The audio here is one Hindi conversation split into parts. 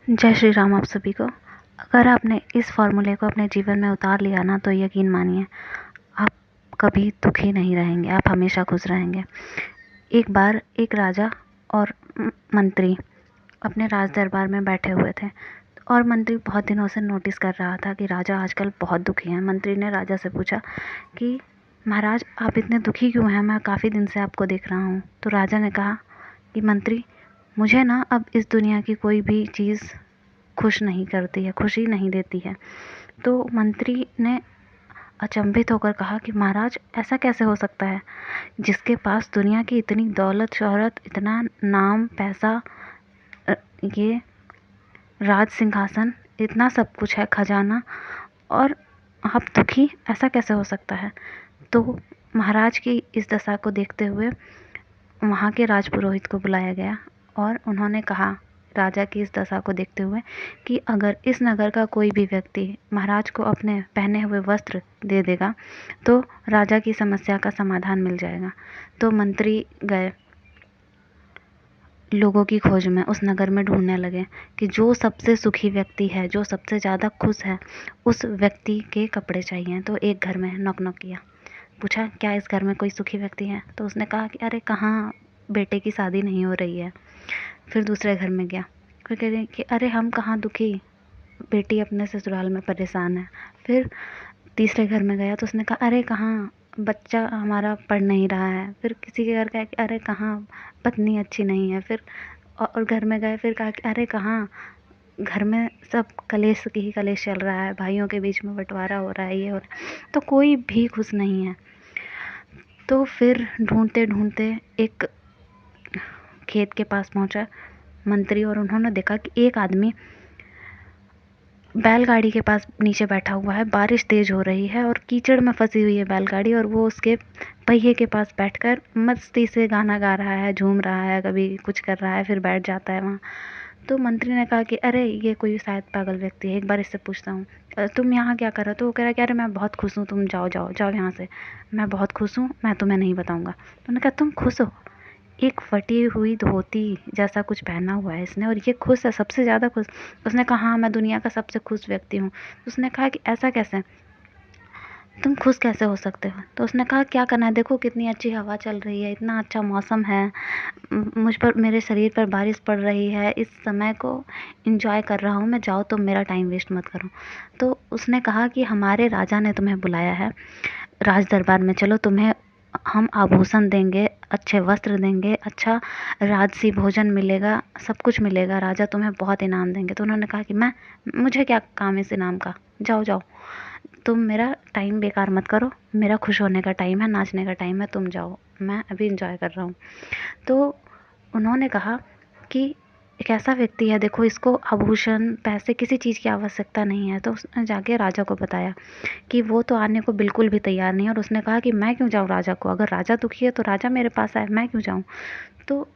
जय श्री राम आप सभी को। अगर आपने इस फॉर्मूले को अपने जीवन में उतार लिया ना, तो यकीन मानिए आप कभी दुखी नहीं रहेंगे, आप हमेशा खुश रहेंगे। एक बार एक राजा और मंत्री अपने राज दरबार में बैठे हुए थे और मंत्री बहुत दिनों से नोटिस कर रहा था कि राजा आजकल बहुत दुखी हैं। मंत्री ने राजा से पूछा कि महाराज आप इतने दुखी क्यों हैं, मैं काफ़ी दिन से आपको देख रहा हूँ। तो राजा ने कहा कि मंत्री, मुझे ना अब इस दुनिया की कोई भी चीज़ खुश नहीं करती है, खुशी नहीं देती है। तो मंत्री ने अचंभित होकर कहा कि महाराज ऐसा कैसे हो सकता है, जिसके पास दुनिया की इतनी दौलत शोहरत, इतना नाम पैसा, ये राज सिंहासन, इतना सब कुछ है, खजाना, और आप दुखी, ऐसा कैसे हो सकता है। तो महाराज की इस दशा को देखते हुए वहाँ के राजपुरोहित को बुलाया गया और उन्होंने कहा, राजा की इस दशा को देखते हुए, कि अगर इस नगर का कोई भी व्यक्ति महाराज को अपने पहने हुए वस्त्र दे देगा तो राजा की समस्या का समाधान मिल जाएगा। तो मंत्री गए लोगों की खोज में, उस नगर में ढूंढने लगे कि जो सबसे सुखी व्यक्ति है, जो सबसे ज़्यादा खुश है, उस व्यक्ति के कपड़े चाहिए। तो एक घर में नॉक नॉक किया, पूछा क्या इस घर में कोई सुखी व्यक्ति है। तो उसने कहा कि अरे कहाँ, बेटे की शादी नहीं हो रही है। फिर दूसरे घर में गया, फिर कह रही कि अरे हम कहाँ दुखी, बेटी अपने ससुराल में परेशान है। फिर तीसरे घर में गया तो उसने कहा अरे कहाँ, बच्चा हमारा पढ़ नहीं रहा है। फिर किसी के घर गया कि अरे कहाँ, पत्नी अच्छी नहीं है। फिर और घर में गए, फिर कहा कि अरे कहाँ, घर में सब कलेश की ही कलेश चल रहा है, भाइयों के बीच में बंटवारा हो रहा है, ये हो रहा है, तो कोई भी खुश नहीं है। तो फिर ढूंढते ढूंढते एक खेत के पास पहुंचा मंत्री और उन्होंने देखा कि एक आदमी बैलगाड़ी के पास नीचे बैठा हुआ है, बारिश तेज़ हो रही है और कीचड़ में फंसी हुई है बैलगाड़ी, और वो उसके पहिए के पास बैठकर मस्ती से गाना गा रहा है, झूम रहा है, कभी कुछ कर रहा है, फिर बैठ जाता है वहाँ। तो मंत्री ने कहा कि अरे ये कोई शायद पागल व्यक्ति है, एक बार इससे पूछता हूँ, तुम यहाँ क्या कर रहे हो। तो वो कह रहा है कि अरे मैं बहुत खुश हूँ, तुम जाओ जाओ जाओ यहाँ से, मैं बहुत खुश हूँ, मैं तुम्हें नहीं बताऊँगा। तो उन्होंने कहा तुम खुश हो, एक फटी हुई धोती जैसा कुछ पहना हुआ है इसने और ये खुश है, सबसे ज़्यादा खुश। उसने कहा हाँ मैं दुनिया का सबसे खुश व्यक्ति हूँ। उसने कहा कि ऐसा कैसे, तुम खुश कैसे हो सकते हो। तो उसने कहा क्या करना है, देखो कितनी अच्छी हवा चल रही है, इतना अच्छा मौसम है, मुझ पर, मेरे शरीर पर बारिश पड़ रही है, इस समय को इंजॉय कर रहा हूँ मैं, जाओ तुम मेरा टाइम वेस्ट मत करो। तो उसने कहा कि हमारे राजा ने तुम्हें बुलाया है राज दरबार में, चलो तुम्हें हम आभूषण देंगे, अच्छे वस्त्र देंगे, अच्छा राजसी भोजन मिलेगा, सब कुछ मिलेगा, राजा तुम्हें बहुत इनाम देंगे। तो उन्होंने कहा कि मुझे क्या काम इस इनाम का, जाओ जाओ, तुम मेरा टाइम बेकार मत करो, मेरा खुश होने का टाइम है, नाचने का टाइम है, तुम जाओ, मैं अभी इंजॉय कर रहा हूँ। तो उन्होंने कहा कि एक ऐसा व्यक्ति है, देखो इसको आभूषण, पैसे, किसी चीज़ की आवश्यकता नहीं है। तो उसने जाके राजा को बताया कि वो तो आने को बिल्कुल भी तैयार नहीं है, और उसने कहा कि मैं क्यों जाऊँ राजा को, अगर राजा दुखी है तो राजा मेरे पास आए, मैं क्यों जाऊँ। तो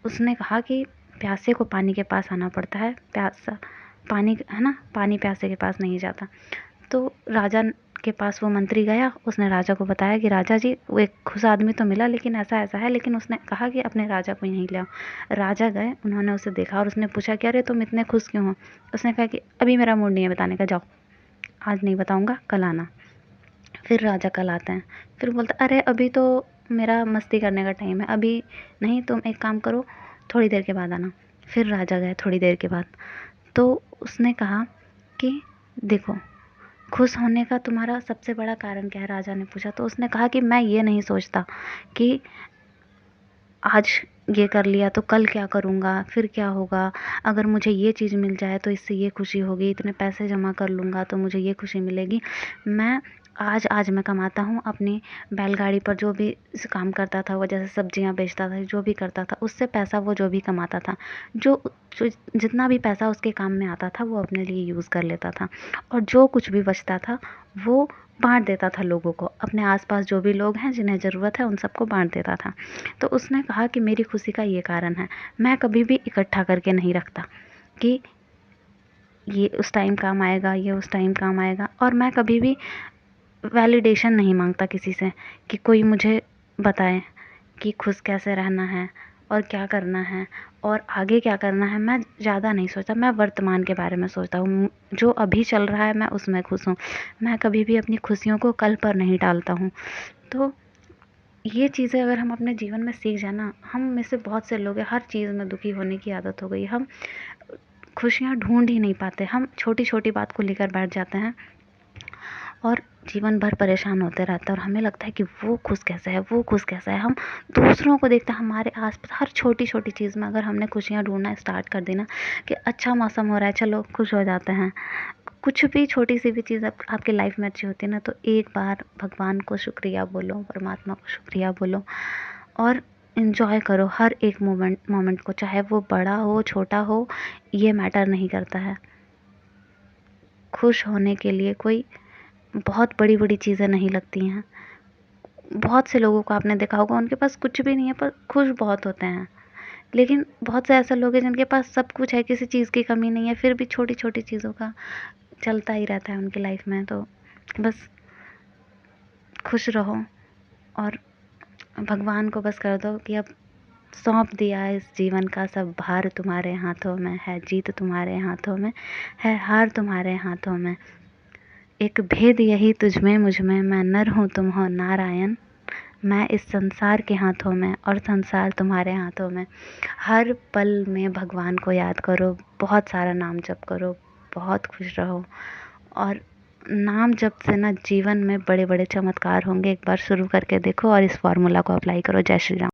उसने कहा कि प्यासे को पानी के पास आना पड़ता है, प्यासा पानी है ना, पानी प्यासे के पास नहीं जाता। तो राजा के पास वो मंत्री गया, उसने राजा को बताया कि राजा जी वो एक खुश आदमी तो मिला, लेकिन ऐसा ऐसा है, लेकिन उसने कहा कि अपने राजा को यहीं ले आओ। राजा गए, उन्होंने उसे देखा और उसने पूछा कि अरे तुम इतने खुश क्यों हो। उसने कहा कि अभी मेरा मूड नहीं है बताने का, जाओ आज नहीं बताऊँगा, कल आना। फिर राजा कल आते हैं, फिर बोलता अरे अभी तो मेरा मस्ती करने का टाइम है, अभी नहीं, तुम एक काम करो, थोड़ी देर के बाद आना। फिर राजा गए थोड़ी देर के बाद, तो उसने कहा कि देखो खुश होने का तुम्हारा सबसे बड़ा कारण क्या है, राजा ने पूछा। तो उसने कहा कि मैं ये नहीं सोचता कि आज ये कर लिया तो कल क्या करूँगा, फिर क्या होगा, अगर मुझे ये चीज़ मिल जाए तो इससे ये खुशी होगी, इतने पैसे जमा कर लूँगा तो मुझे ये खुशी मिलेगी। मैं आज आज मैं कमाता हूँ, अपनी बैलगाड़ी पर जो भी काम करता था, वो जैसे सब्जियाँ बेचता था, जो भी करता था, उससे पैसा वो जो भी कमाता था, जो जो जितना भी पैसा उसके काम में आता था वो अपने लिए यूज़ कर लेता था, और जो कुछ भी बचता था वो बांट देता था लोगों को, अपने आसपास जो भी लोग हैं जिन्हें ज़रूरत है उन सबको बांट देता था। तो उसने कहा कि मेरी खुशी का ये कारण है, मैं कभी भी इकट्ठा करके नहीं रखता कि ये उस टाइम काम आएगा, ये उस टाइम काम आएगा, और मैं कभी भी वैलिडेशन नहीं मांगता किसी से कि कोई मुझे बताए कि खुश कैसे रहना है और क्या करना है और आगे क्या करना है, मैं ज़्यादा नहीं सोचता। मैं वर्तमान के बारे में सोचता हूँ, जो अभी चल रहा है मैं उसमें खुश हूँ। मैं कभी भी अपनी खुशियों को कल पर नहीं टालता हूँ। तो ये चीज़ें अगर हम अपने जीवन में सीख जाए ना, हम में से बहुत से लोग हैं हर चीज़ में दुखी होने की आदत हो गई। हम खुशियाँ ढूँढ ही नहीं पाते। हम छोटी-छोटी बात को लेकर बैठ जाते हैं और जीवन भर परेशान होते रहते हैं और हमें लगता है कि वो खुश कैसे है, वो खुश कैसा है। हम दूसरों को देखते हैं, हमारे आस-पास हर छोटी-छोटी चीज़ में अगर हमने खुशियाँ ढूँढना स्टार्ट कर दी ना, कि अच्छा मौसम हो रहा है, चलो खुश हो जाते हैं। कुछ भी छोटी-सी भी चीज़ आपकी लाइफ में अच्छी होती है ना, तो एक बार भगवान को शुक्रिया बोलो, परमात्मा को शुक्रिया बोलो और एन्जॉय करो हर एक मोमेंट को, चाहे वो बड़ा हो, छोटा हो, ये मैटर नहीं करता है। खुश होने के लिए कोई बहुत बड़ी-बड़ी चीज़ें नहीं लगती हैं। बहुत से लोगों को आपने देखा होगा, उनके पास कुछ भी नहीं है पर खुश बहुत होते हैं। लेकिन बहुत से ऐसे लोग हैं जिनके पास सब कुछ है, किसी चीज़ की कमी नहीं है, फिर भी छोटी-छोटी चीज़ों का चलता ही रहता है उनकी लाइफ में। तो बस खुश रहो और भगवान को बस कर दो कि अब सौंप दिया इस जीवन का सब भार, तुम्हारे हाथों में है जीत, तुम्हारे हाथों में है हार, तुम्हारे हाथों में। एक भेद यही तुझ में मुझ में, मैं नर हूँ तुम हो नारायण। मैं इस संसार के हाथों में और संसार तुम्हारे हाथों में। हर पल में भगवान को याद करो, बहुत सारा नाम जप करो, बहुत खुश रहो और नाम जप से ना जीवन में बड़े बड़े चमत्कार होंगे। एक बार शुरू करके देखो और इस फॉर्मूला को अप्लाई करो। जय श्री राम।